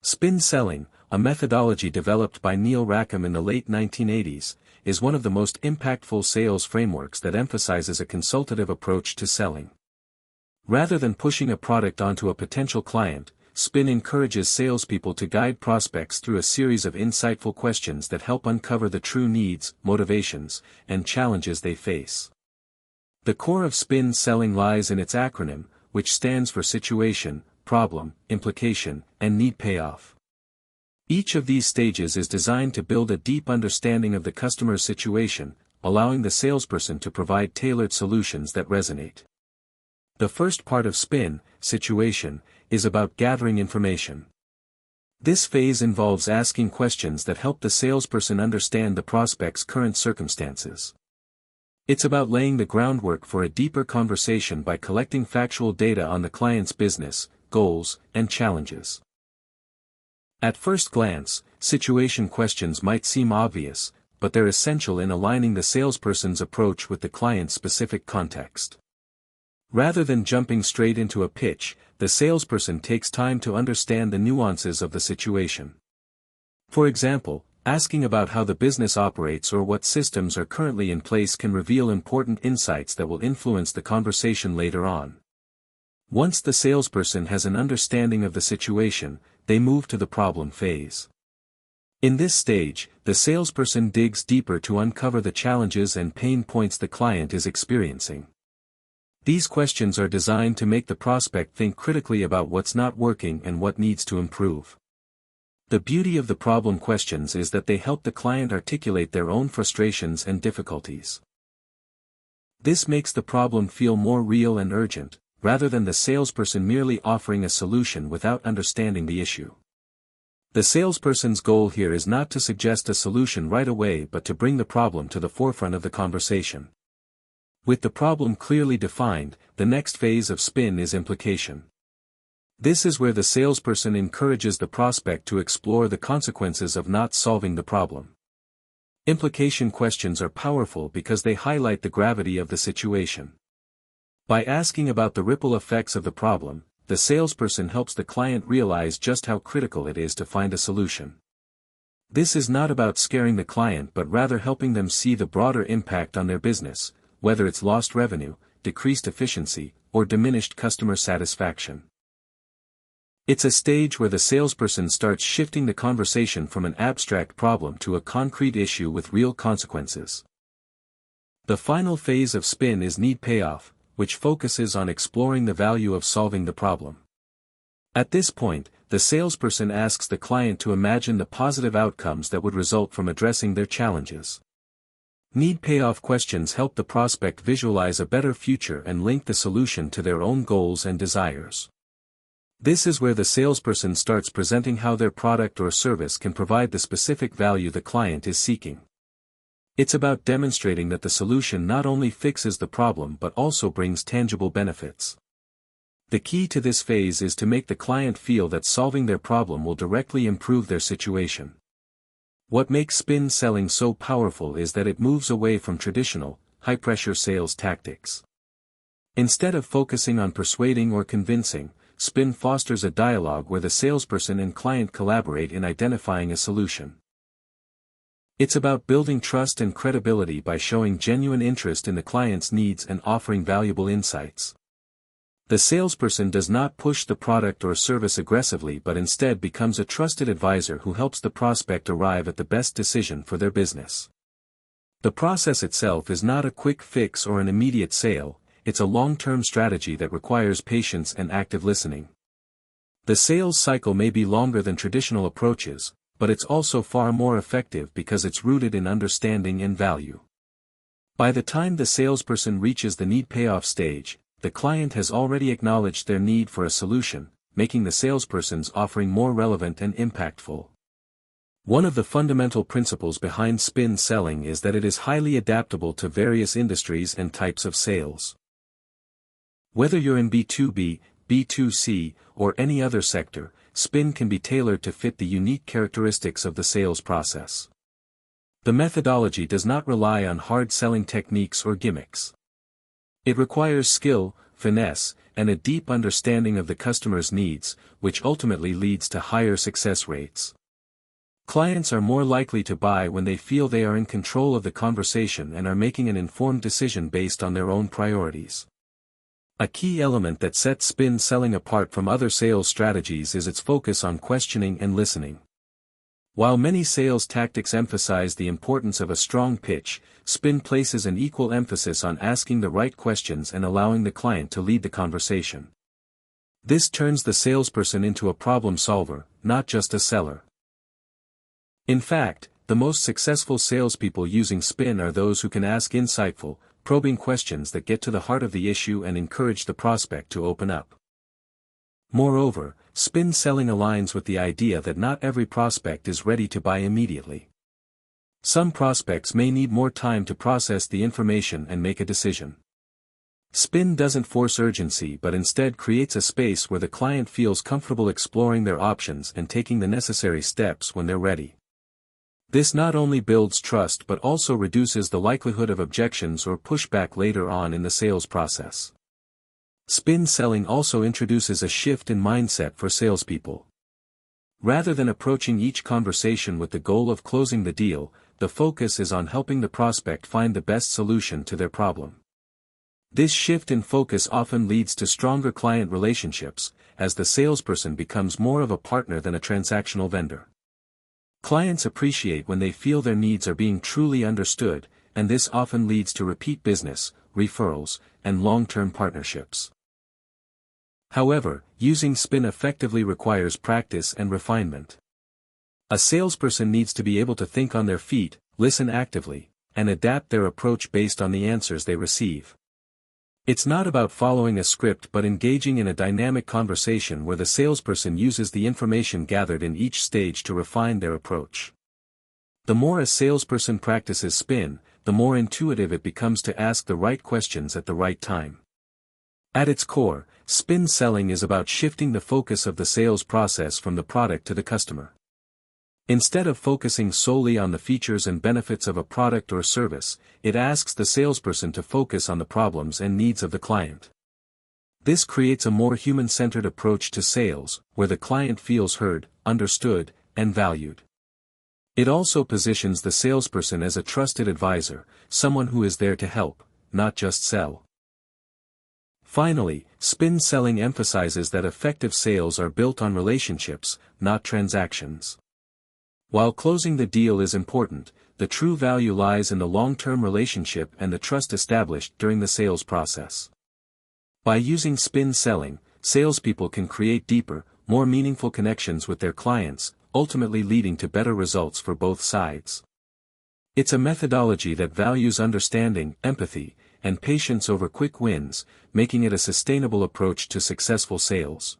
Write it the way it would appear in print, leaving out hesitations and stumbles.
Spin selling, a methodology developed by Neil Rackham in the late 1980s, is one of the most impactful sales frameworks that emphasizes a consultative approach to selling. Rather than pushing a product onto a potential client, Spin encourages salespeople to guide prospects through a series of insightful questions that help uncover the true needs, motivations, and challenges they face. The core of Spin selling lies in its acronym, which stands for Situation, Problem, Implication, and Need-Payoff. Each of these stages is designed to build a deep understanding of the customer's situation, allowing the salesperson to provide tailored solutions that resonate. The first part of Spin, Situation, is about gathering information. This phase involves asking questions that help the salesperson understand the prospect's current circumstances. It's about laying the groundwork for a deeper conversation by collecting factual data on the client's business, goals, and challenges. At first glance, situation questions might seem obvious, but they're essential in aligning the salesperson's approach with the client's specific context. Rather than jumping straight into a pitch, the salesperson takes time to understand the nuances of the situation. For example, asking about how the business operates or what systems are currently in place can reveal important insights that will influence the conversation later on. Once the salesperson has an understanding of the situation, they move to the problem phase. In this stage, the salesperson digs deeper to uncover the challenges and pain points the client is experiencing. These questions are designed to make the prospect think critically about what's not working and what needs to improve. The beauty of the problem questions is that they help the client articulate their own frustrations and difficulties. This makes the problem feel more real and urgent, rather than the salesperson merely offering a solution without understanding the issue. The salesperson's goal here is not to suggest a solution right away but to bring the problem to the forefront of the conversation. With the problem clearly defined, the next phase of Spin is Implication. This is where the salesperson encourages the prospect to explore the consequences of not solving the problem. Implication questions are powerful because they highlight the gravity of the situation. By asking about the ripple effects of the problem, the salesperson helps the client realize just how critical it is to find a solution. This is not about scaring the client but rather helping them see the broader impact on their business, whether it's lost revenue, decreased efficiency, or diminished customer satisfaction. It's a stage where the salesperson starts shifting the conversation from an abstract problem to a concrete issue with real consequences. The final phase of Spin is Need-Payoff, which focuses on exploring the value of solving the problem. At this point, the salesperson asks the client to imagine the positive outcomes that would result from addressing their challenges. Need-Payoff questions help the prospect visualize a better future and link the solution to their own goals and desires. This is where the salesperson starts presenting how their product or service can provide the specific value the client is seeking. It's about demonstrating that the solution not only fixes the problem but also brings tangible benefits. The key to this phase is to make the client feel that solving their problem will directly improve their situation. What makes Spin selling so powerful is that it moves away from traditional, high-pressure sales tactics. Instead of focusing on persuading or convincing, Spin fosters a dialogue where the salesperson and client collaborate in identifying a solution. It's about building trust and credibility by showing genuine interest in the client's needs and offering valuable insights. The salesperson does not push the product or service aggressively but instead becomes a trusted advisor who helps the prospect arrive at the best decision for their business. The process itself is not a quick fix or an immediate sale. It's a long-term strategy that requires patience and active listening. The sales cycle may be longer than traditional approaches, but it's also far more effective because it's rooted in understanding and value. By the time the salesperson reaches the Need-Payoff stage, the client has already acknowledged their need for a solution, making the salesperson's offering more relevant and impactful. One of the fundamental principles behind Spin selling is that it is highly adaptable to various industries and types of sales. Whether you're in B2B, B2C, or any other sector, Spin can be tailored to fit the unique characteristics of the sales process. The methodology does not rely on hard selling techniques or gimmicks. It requires skill, finesse, and a deep understanding of the customer's needs, which ultimately leads to higher success rates. Clients are more likely to buy when they feel they are in control of the conversation and are making an informed decision based on their own priorities. A key element that sets spin selling apart from other sales strategies is its focus on questioning and listening. While many sales tactics emphasize the importance of a strong pitch, spin places an equal emphasis on asking the right questions and allowing the client to lead the conversation. This turns the salesperson into a problem solver, not just a seller. In fact, the most successful salespeople using spin are those who can ask insightful, probing questions that get to the heart of the issue and encourage the prospect to open up. Moreover, spin selling aligns with the idea that not every prospect is ready to buy immediately. Some prospects may need more time to process the information and make a decision. Spin doesn't force urgency but instead creates a space where the client feels comfortable exploring their options and taking the necessary steps when they're ready. This not only builds trust but also reduces the likelihood of objections or pushback later on in the sales process. Spin selling also introduces a shift in mindset for salespeople. Rather than approaching each conversation with the goal of closing the deal, the focus is on helping the prospect find the best solution to their problem. This shift in focus often leads to stronger client relationships, as the salesperson becomes more of a partner than a transactional vendor. Clients appreciate when they feel their needs are being truly understood, and this often leads to repeat business, referrals, and long-term partnerships. However, using spin effectively requires practice and refinement. A salesperson needs to be able to think on their feet, listen actively, and adapt their approach based on the answers they receive. It's not about following a script but engaging in a dynamic conversation where the salesperson uses the information gathered in each stage to refine their approach. The more a salesperson practices spin, the more intuitive it becomes to ask the right questions at the right time. At its core, spin selling is about shifting the focus of the sales process from the product to the customer. Instead of focusing solely on the features and benefits of a product or service, it asks the salesperson to focus on the problems and needs of the client. This creates a more human-centered approach to sales, where the client feels heard, understood, and valued. It also positions the salesperson as a trusted advisor, someone who is there to help, not just sell. Finally, spin selling emphasizes that effective sales are built on relationships, not transactions. While closing the deal is important, the true value lies in the long-term relationship and the trust established during the sales process. By using spin selling, salespeople can create deeper, more meaningful connections with their clients, ultimately leading to better results for both sides. It's a methodology that values understanding, empathy, and patience over quick wins, making it a sustainable approach to successful sales.